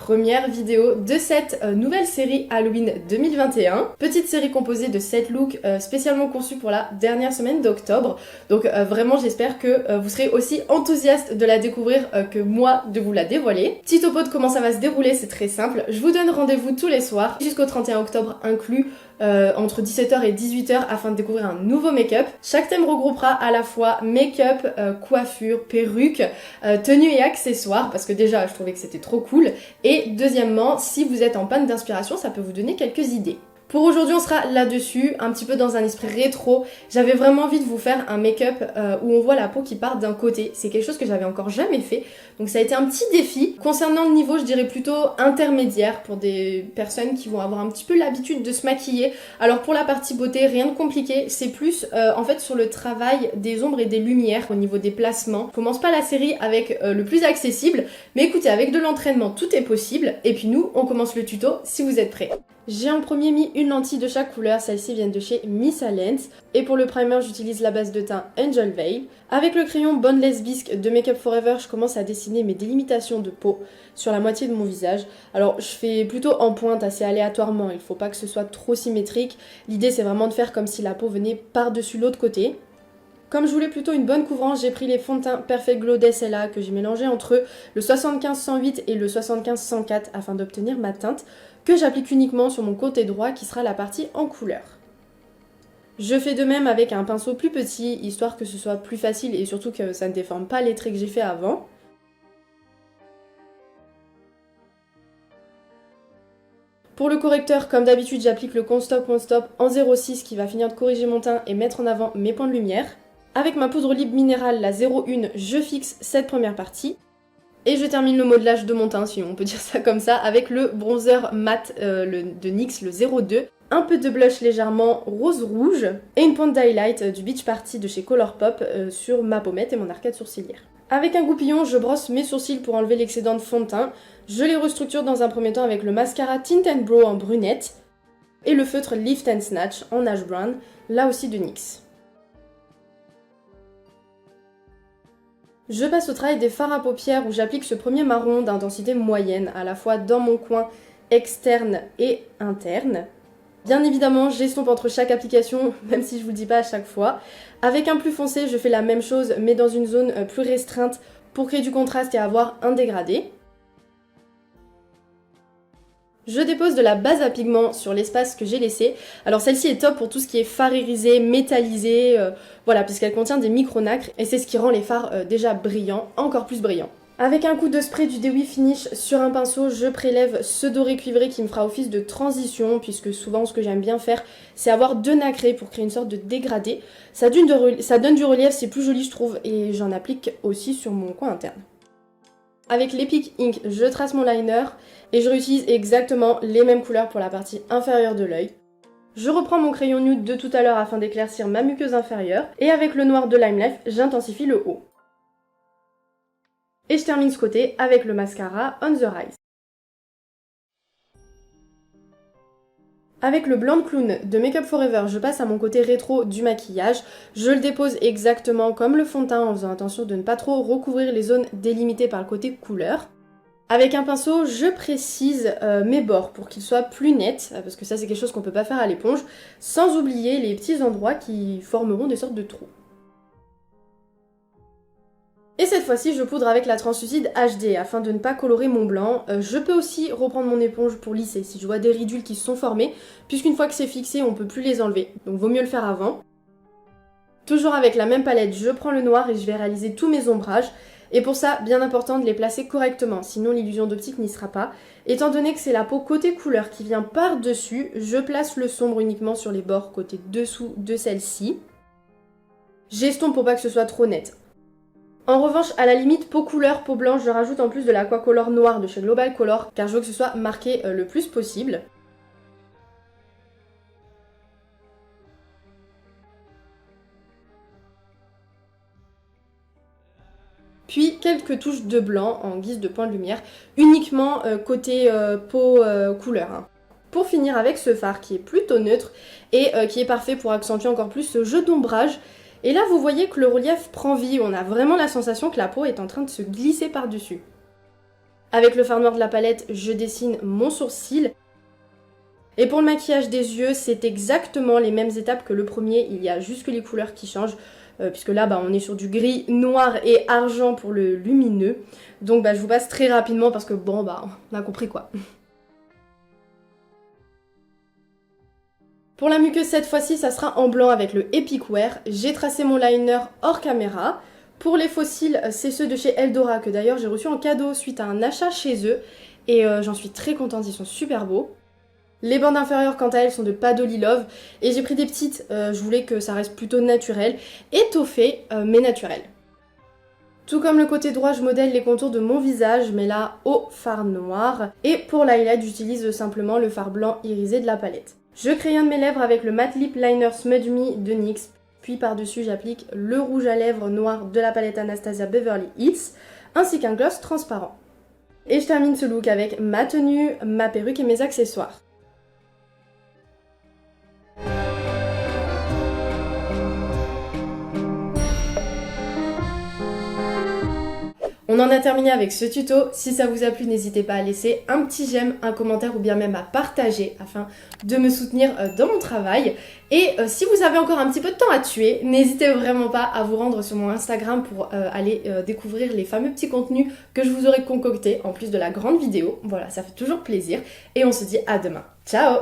première vidéo de cette nouvelle série Halloween 2021. Petite série composée de 7 looks spécialement conçus pour la dernière semaine d'octobre. Donc vraiment j'espère que vous serez aussi enthousiaste de la découvrir que moi de vous la dévoiler. Petit topo de comment ça va se dérouler, c'est très simple. Je vous donne rendez-vous tous les soirs jusqu'au 31 octobre inclus. Entre 17h et 18h afin de découvrir un nouveau make-up. Chaque thème regroupera à la fois make-up, coiffure, perruque, tenue et accessoires parce que déjà je trouvais que c'était trop cool et deuxièmement si vous êtes en panne d'inspiration ça peut vous donner quelques idées. Pour aujourd'hui on sera là-dessus, un petit peu dans un esprit rétro. J'avais vraiment envie de vous faire un make-up où on voit la peau qui part d'un côté. C'est quelque chose que j'avais encore jamais fait. Donc ça a été un petit défi. Concernant le niveau, je dirais plutôt intermédiaire pour des personnes qui vont avoir un petit peu l'habitude de se maquiller. Alors pour la partie beauté, rien de compliqué. C'est plus en fait sur le travail des ombres et des lumières au niveau des placements. Je commence pas la série avec le plus accessible. Mais écoutez, avec de l'entraînement, tout est possible. Et puis nous, on commence le tuto si vous êtes prêts. J'ai en premier mis une lentille de chaque couleur, celles-ci viennent de chez Missa Lens. Et pour le primer, j'utilise la base de teint Angel Veil. Avec le crayon Boundless Bisque de Make Up Forever, je commence à dessiner mes délimitations de peau sur la moitié de mon visage. Alors je fais plutôt en pointe assez aléatoirement, il ne faut pas que ce soit trop symétrique. L'idée c'est vraiment de faire comme si la peau venait par-dessus l'autre côté. Comme je voulais plutôt une bonne couvrance, j'ai pris les fonds de teint Perfect Glow d'SLA que j'ai mélangé entre le 75-108 et le 75-104 afin d'obtenir ma teinte que j'applique uniquement sur mon côté droit qui sera la partie en couleur. Je fais de même avec un pinceau plus petit, histoire que ce soit plus facile et surtout que ça ne déforme pas les traits que j'ai fait avant. Pour le correcteur, comme d'habitude, j'applique le Won't Stop en 06 qui va finir de corriger mon teint et mettre en avant mes points de lumière. Avec ma poudre libre minérale, la 01, je fixe cette première partie. Et je termine le modelage de mon teint, si on peut dire ça comme ça, avec le bronzer mat de NYX, le 02. Un peu de blush légèrement rose-rouge et une pointe d'highlight du Beach Party de chez Colourpop sur ma pommette et mon arcade sourcilière. Avec un goupillon, je brosse mes sourcils pour enlever l'excédent de fond de teint. Je les restructure dans un premier temps avec le mascara Tint and Brow en brunette et le feutre Lift and Snatch en ash brown, là aussi de NYX. Je passe au travail des fards à paupières où j'applique ce premier marron d'intensité moyenne, à la fois dans mon coin externe et interne. Bien évidemment, j'estompe entre chaque application, même si je vous le dis pas à chaque fois. Avec un plus foncé, je fais la même chose, mais dans une zone plus restreinte pour créer du contraste et avoir un dégradé. Je dépose de la base à pigment sur l'espace que j'ai laissé. Alors celle-ci est top pour tout ce qui est fard irisé, métallisé, voilà, puisqu'elle contient des micronacres et c'est ce qui rend les fards déjà brillants, encore plus brillants. Avec un coup de spray du Dewy Finish sur un pinceau, je prélève ce doré cuivré qui me fera office de transition, puisque souvent ce que j'aime bien faire, c'est avoir deux nacrés pour créer une sorte de dégradé. Ça donne du relief, c'est plus joli je trouve, et j'en applique aussi sur mon coin interne. Avec l'Epic Ink, je trace mon liner et je réutilise exactement les mêmes couleurs pour la partie inférieure de l'œil. Je reprends mon crayon nude de tout à l'heure afin d'éclaircir ma muqueuse inférieure et avec le noir de Lime Life, j'intensifie le haut. Et je termine ce côté avec le mascara On The Rise. Avec le blanc de clown de Make Up Forever, je passe à mon côté rétro du maquillage. Je le dépose exactement comme le fond de teint en faisant attention de ne pas trop recouvrir les zones délimitées par le côté couleur. Avec un pinceau, je précise mes bords pour qu'ils soient plus nets, parce que ça c'est quelque chose qu'on ne peut pas faire à l'éponge, sans oublier les petits endroits qui formeront des sortes de trous. Et cette fois-ci, je poudre avec la translucide HD afin de ne pas colorer mon blanc. Je peux aussi reprendre mon éponge pour lisser si je vois des ridules qui se sont formées, puisqu'une fois que c'est fixé, on ne peut plus les enlever, donc vaut mieux le faire avant. Toujours avec la même palette, je prends le noir et je vais réaliser tous mes ombrages. Et pour ça, bien important de les placer correctement, sinon l'illusion d'optique n'y sera pas. Étant donné que c'est la peau côté couleur qui vient par-dessus, je place le sombre uniquement sur les bords côté dessous de celle-ci. J'estompe pour pas que ce soit trop net. En revanche, à la limite, peau couleur, peau blanche, je rajoute en plus de l'Aquacolor noir de chez Global Color, car je veux que ce soit marqué le plus possible. Puis quelques touches de blanc en guise de point de lumière, uniquement côté peau couleur. Hein. Pour finir avec ce fard qui est plutôt neutre et qui est parfait pour accentuer encore plus ce jeu d'ombrage. Et là vous voyez que le relief prend vie, on a vraiment la sensation que la peau est en train de se glisser par-dessus. Avec le fard noir de la palette, je dessine mon sourcil. Et pour le maquillage des yeux, c'est exactement les mêmes étapes que le premier, il y a juste que les couleurs qui changent. Puisque là on est sur du gris, noir et argent pour le lumineux. Donc je vous passe très rapidement parce que bon on a compris quoi. Pour la muqueuse cette fois-ci, ça sera en blanc avec le Epic Wear. J'ai tracé mon liner hors caméra. Pour les faux cils, c'est ceux de chez Eldora que d'ailleurs j'ai reçu en cadeau suite à un achat chez eux. Et j'en suis très contente, ils sont super beaux. Les bandes inférieures quant à elles sont de Padoli Love et j'ai pris des petites, je voulais que ça reste plutôt naturel, étoffé mais naturel. Tout comme le côté droit, je modèle les contours de mon visage mais là au fard noir et pour l'highlight j'utilise simplement le fard blanc irisé de la palette. Je crayonne mes lèvres avec le Matte Lip Liner Smudge Me de NYX, puis par-dessus j'applique le rouge à lèvres noir de la palette Anastasia Beverly Hills ainsi qu'un gloss transparent. Et je termine ce look avec ma tenue, ma perruque et mes accessoires. On en a terminé avec ce tuto. Si ça vous a plu, n'hésitez pas à laisser un petit j'aime, un commentaire ou bien même à partager afin de me soutenir dans mon travail. Et si vous avez encore un petit peu de temps à tuer, n'hésitez vraiment pas à vous rendre sur mon Instagram pour aller découvrir les fameux petits contenus que je vous aurai concoctés en plus de la grande vidéo. Voilà, ça fait toujours plaisir et on se dit à demain. Ciao!